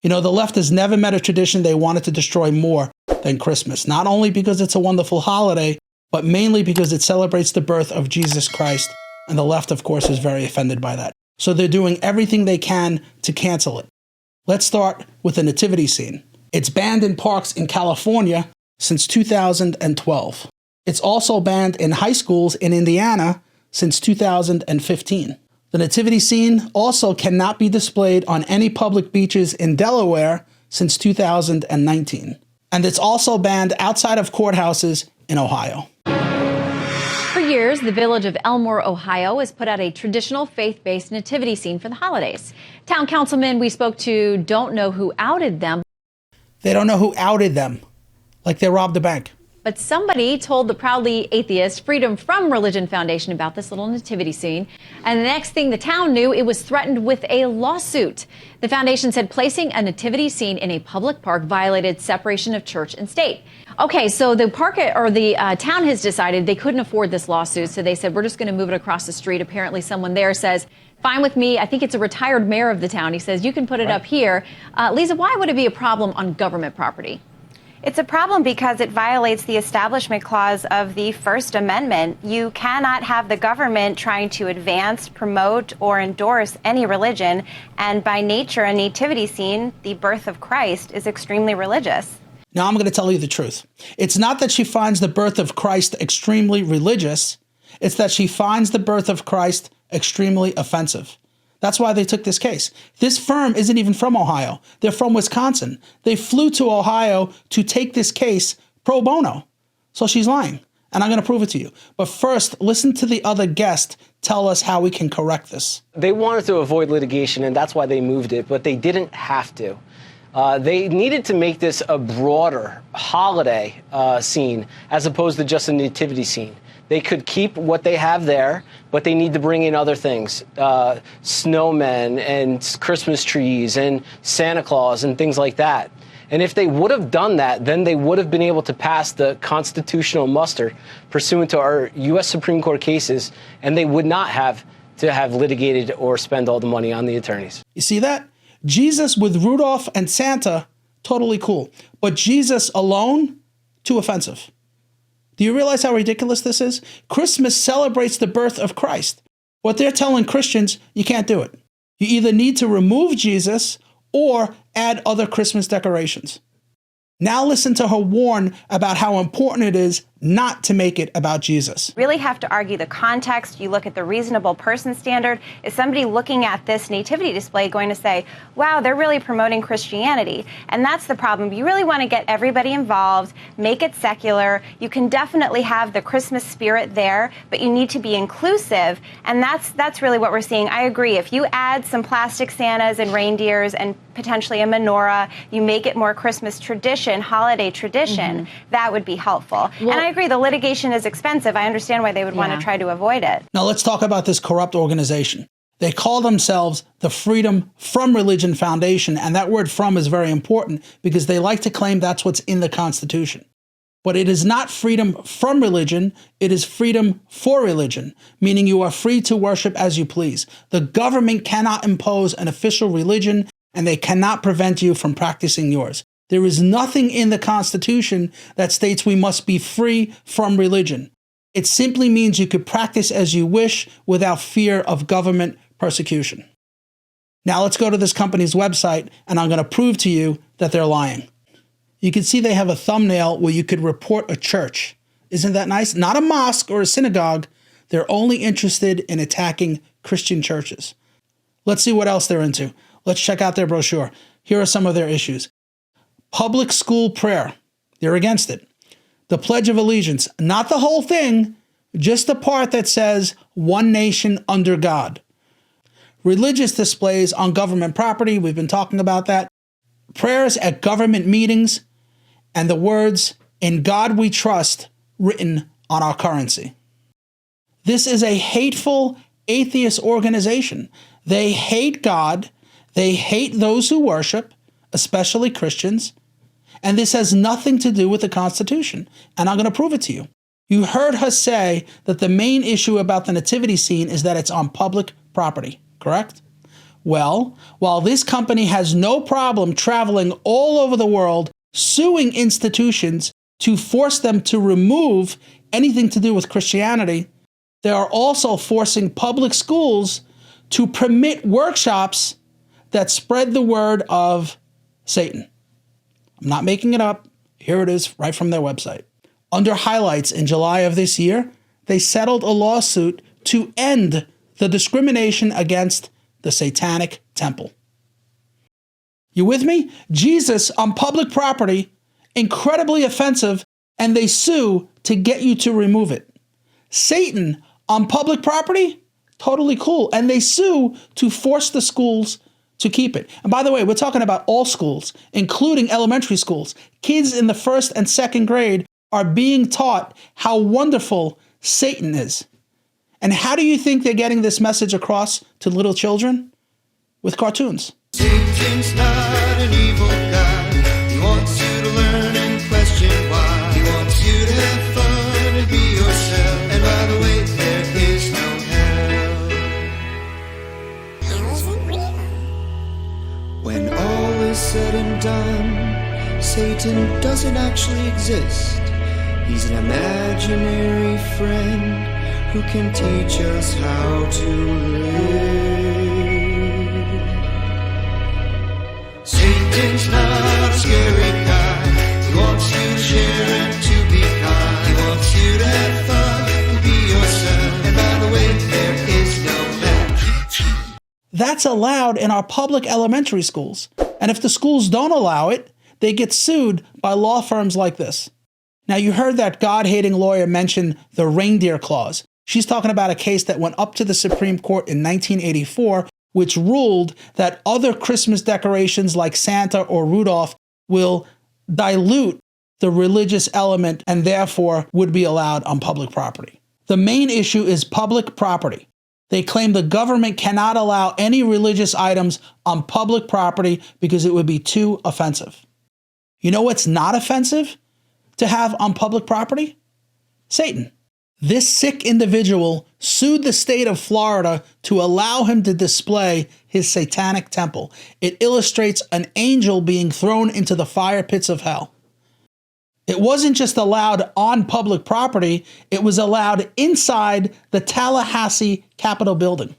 You know, the left has never met a tradition they wanted to destroy more than Christmas, not only because it's a wonderful holiday, but mainly because it celebrates the birth of Jesus Christ. And the left, of course, is very offended by that. So they're doing everything they can to cancel it. Let's start with the nativity scene. It's banned in parks in California since 2012. It's also banned in high schools in Indiana since 2015. The nativity scene also cannot be displayed on any public beaches in Delaware since 2019. And it's also banned outside of courthouses in Ohio. For years, the village of Elmore, Ohio, has put out a traditional faith-based nativity scene for the holidays. Town councilmen we spoke to don't know who outed them. They don't know who outed them, like they robbed a bank. But somebody told the proudly atheist Freedom From Religion Foundation about this little nativity scene. And the next thing the town knew, it was threatened with a lawsuit. The foundation said placing a nativity scene in a public park violated separation of church and state. Okay, so the town has decided they couldn't afford this lawsuit, so they said, we're just going to move it across the street. Apparently someone there says, fine with me. I think it's a retired mayor of the town. He says, you can put it up here. Lisa, why would it be a problem on government property? It's a problem because it violates the Establishment Clause of the First Amendment. You cannot have the government trying to advance, promote, or endorse any religion. And by nature, a nativity scene, the birth of Christ, is extremely religious. Now, I'm going to tell you the truth. It's not that she finds the birth of Christ extremely religious. It's that she finds the birth of Christ extremely offensive. That's why they took this case. This firm isn't even from Ohio. They're from Wisconsin. They flew to Ohio to take this case pro bono. So she's lying, and I'm going to prove it to you. But first, listen to the other guest tell us how we can correct this. They wanted to avoid litigation, and that's why they moved it, but they didn't have to. They needed to make this a broader holiday scene as opposed to just a nativity scene. They could keep what they have there, but they need to bring in other things, snowmen and Christmas trees and Santa Claus and things like that. And if they would have done that, then they would have been able to pass the constitutional muster pursuant to our U.S. Supreme Court cases, and they would not have to have litigated or spend all the money on the attorneys. You see that? Jesus with Rudolph and Santa, totally cool. But Jesus alone, too offensive. Do you realize how ridiculous this is? Christmas celebrates the birth of Christ. What they're telling Christians, you can't do it. You either need to remove Jesus or add other Christmas decorations. Now listen to her warn about how important it is not to make it about Jesus. Really have to argue the context. You look at the reasonable person standard. Is somebody looking at this nativity display going to say, wow, they're really promoting Christianity? And that's the problem. You really want to get everybody involved, make it secular. You can definitely have the Christmas spirit there, but you need to be inclusive. And that's really what we're seeing. I agree. If you add some plastic Santas and reindeers and potentially a menorah, you make it more Christmas tradition, holiday tradition, that would be helpful. Well, and I agree, the litigation is expensive. I understand why they would want to try to avoid it. Now let's talk about this corrupt organization. They call themselves the Freedom From Religion Foundation, and that word from is very important because they like to claim that's what's in the Constitution. But it is not freedom from religion, it is freedom for religion, meaning you are free to worship as you please. The government cannot impose an official religion, and they cannot prevent you from practicing yours. There is nothing in the Constitution that states we must be free from religion. It simply means you could practice as you wish without fear of government persecution. Now let's go to this company's website, and I'm going to prove to you that they're lying. You can see they have a thumbnail where you could report a church. Isn't that nice? Not a mosque or a synagogue. They're only interested in attacking Christian churches. Let's see what else they're into. Let's check out their brochure. Here are some of their issues. Public school prayer. They're against it. The Pledge of Allegiance. Not the whole thing, just the part that says one nation under God. Religious displays on government property. We've been talking about that. Prayers at government meetings. And the words, "In God we trust," written on our currency. This is a hateful atheist organization. They hate God. They hate those who worship, especially Christians. And this has nothing to do with the Constitution. And I'm going to prove it to you. You heard her say that the main issue about the nativity scene is that it's on public property, correct? Well, while this company has no problem traveling all over the world, suing institutions to force them to remove anything to do with Christianity, they are also forcing public schools to permit workshops that spread the word of Satan. I'm not making it up. Here it is right from their website. Under highlights in July of this year, they settled a lawsuit to end the discrimination against the Satanic Temple. You with me? Jesus on public property, incredibly offensive, and they sue to get you to remove it. Satan on public property, totally cool, and they sue to force the schools to keep it. And by the way, we're talking about all schools, including elementary schools. Kids in the 1st and 2nd grade are being taught how wonderful Satan is. And how do you think they're getting this message across to little children? With cartoons. Satan's not an evil guy. He wants you to learn and question why. He wants you to have fun and be yourself. And by the way, there is no hell. When all is said and done, Satan doesn't actually exist. He's an imaginary friend who can teach us how to live. Satan's not a scary guy. He wants you to share and to be kind. He wants you to have fun and be yourself. And by the way, there is no match. That's allowed in our public elementary schools. And if the schools don't allow it, they get sued by law firms like this. Now, you heard that God-hating lawyer mention the reindeer clause. She's talking about a case that went up to the Supreme Court in 1984, which ruled that other Christmas decorations like Santa or Rudolph will dilute the religious element and therefore would be allowed on public property. The main issue is public property. They claim the government cannot allow any religious items on public property because it would be too offensive. You know what's not offensive to have on public property? Satan. This sick individual sued the state of Florida to allow him to display his satanic temple. It illustrates an angel being thrown into the fire pits of hell. It wasn't just allowed on public property, it was allowed inside the Tallahassee Capitol building.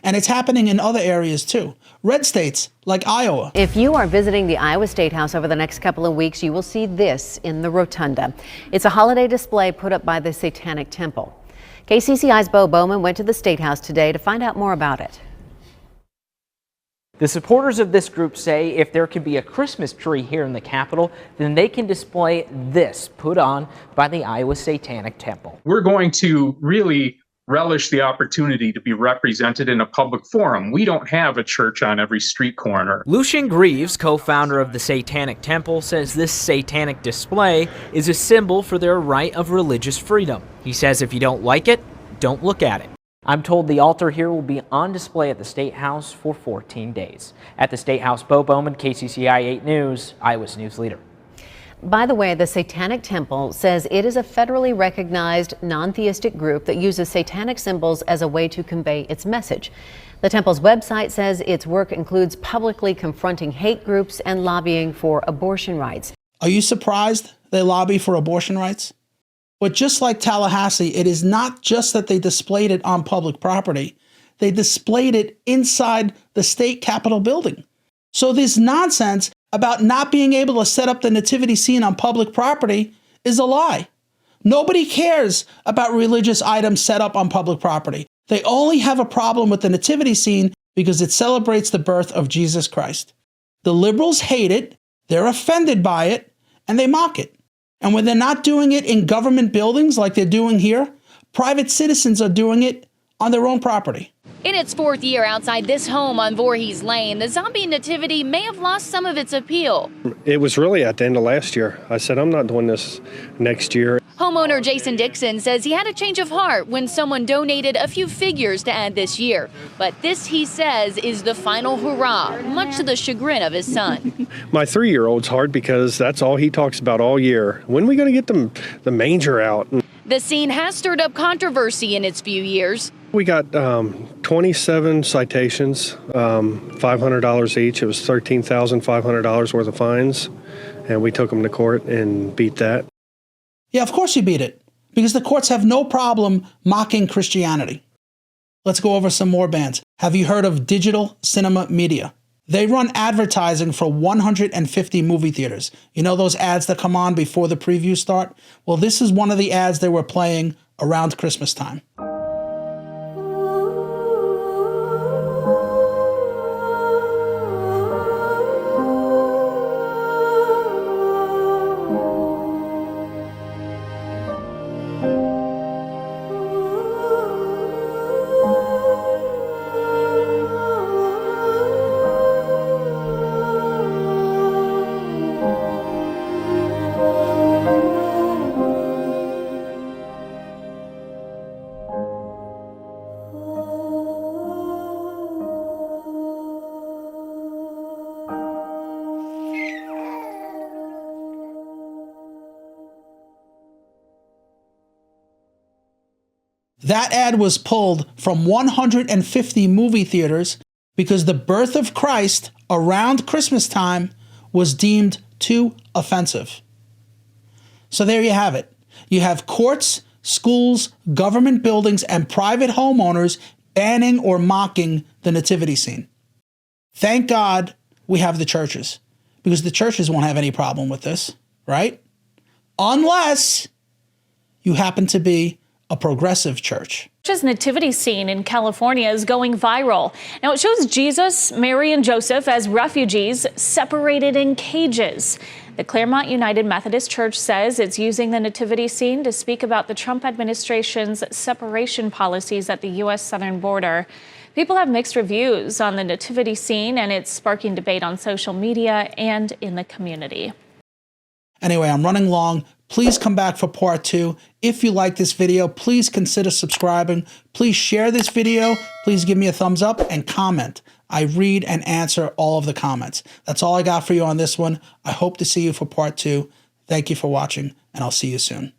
And it's happening in other areas too. Red states like Iowa. If you are visiting the Iowa State House over the next couple of weeks, you will see this in the rotunda. It's a holiday display put up by the Satanic Temple. KCCI's Bo Bowman went to the State House today to find out more about it. The supporters of this group say if there could be a Christmas tree here in the Capitol, then they can display this put on by the Iowa Satanic Temple. We're going to really relish the opportunity to be represented in a public forum. We don't have a church on every street corner. Lucian Greaves, co-founder of the Satanic Temple, says this satanic display is a symbol for their right of religious freedom. He says if you don't like it, don't look at it. I'm told the altar here will be on display at the State House for 14 days. At the State House, Bo Bowman, KCCI 8 News, Iowa's news leader. By the way, the Satanic Temple says it is a federally recognized non-theistic group that uses satanic symbols as a way to convey its message. The temple's website says its work includes publicly confronting hate groups and lobbying for abortion rights. Are you surprised they lobby for abortion rights? But just like Tallahassee, it is not just that they displayed it on public property. They displayed it inside the state capitol building. So this nonsense about not being able to set up the nativity scene on public property is a lie. Nobody cares about religious items set up on public property. They only have a problem with the nativity scene because it celebrates the birth of Jesus Christ. The liberals hate it, they're offended by it, and they mock it. And when they're not doing it in government buildings like they're doing here, private citizens are doing it on their own property. In its 4th year outside this home on Voorhees Lane, the zombie nativity may have lost some of its appeal. It was really at the end of last year. I said, I'm not doing this next year. Homeowner Jason Dixon says he had a change of heart when someone donated a few figures to add this year. But this, he says, is the final hurrah, much to the chagrin of his son. My 3-year-old's hard because that's all he talks about all year. When are we going to get the manger out? The scene has stirred up controversy in its few years. We got 27 citations, $500 each. It was $13,500 worth of fines, and we took them to court and beat that. Yeah, of course you beat it, because the courts have no problem mocking Christianity. Let's go over some more bands. Have you heard of Digital Cinema Media? They run advertising for 150 movie theaters. You know those ads that come on before the previews start? Well, this is one of the ads they were playing around Christmas time. That ad was pulled from 150 movie theaters because the birth of Christ around Christmas time was deemed too offensive. So there you have it. You have courts, schools, government buildings, and private homeowners banning or mocking the nativity scene. Thank God we have the churches, because the churches won't have any problem with this, right? Unless you happen to be a progressive church. Church's nativity scene in California is going viral. Now it shows Jesus, Mary, and Joseph as refugees separated in cages. The Claremont United Methodist Church says it's using the nativity scene to speak about the Trump administration's separation policies at the U.S. southern border. People have mixed reviews on the nativity scene, and it's sparking debate on social media and in the community. Anyway, I'm running long. Please come back for part 2. If you like this video, please consider subscribing. Please share this video. Please give me a thumbs up and comment. I read and answer all of the comments. That's all I got for you on this one. I hope to see you for part 2. Thank you for watching, and I'll see you soon.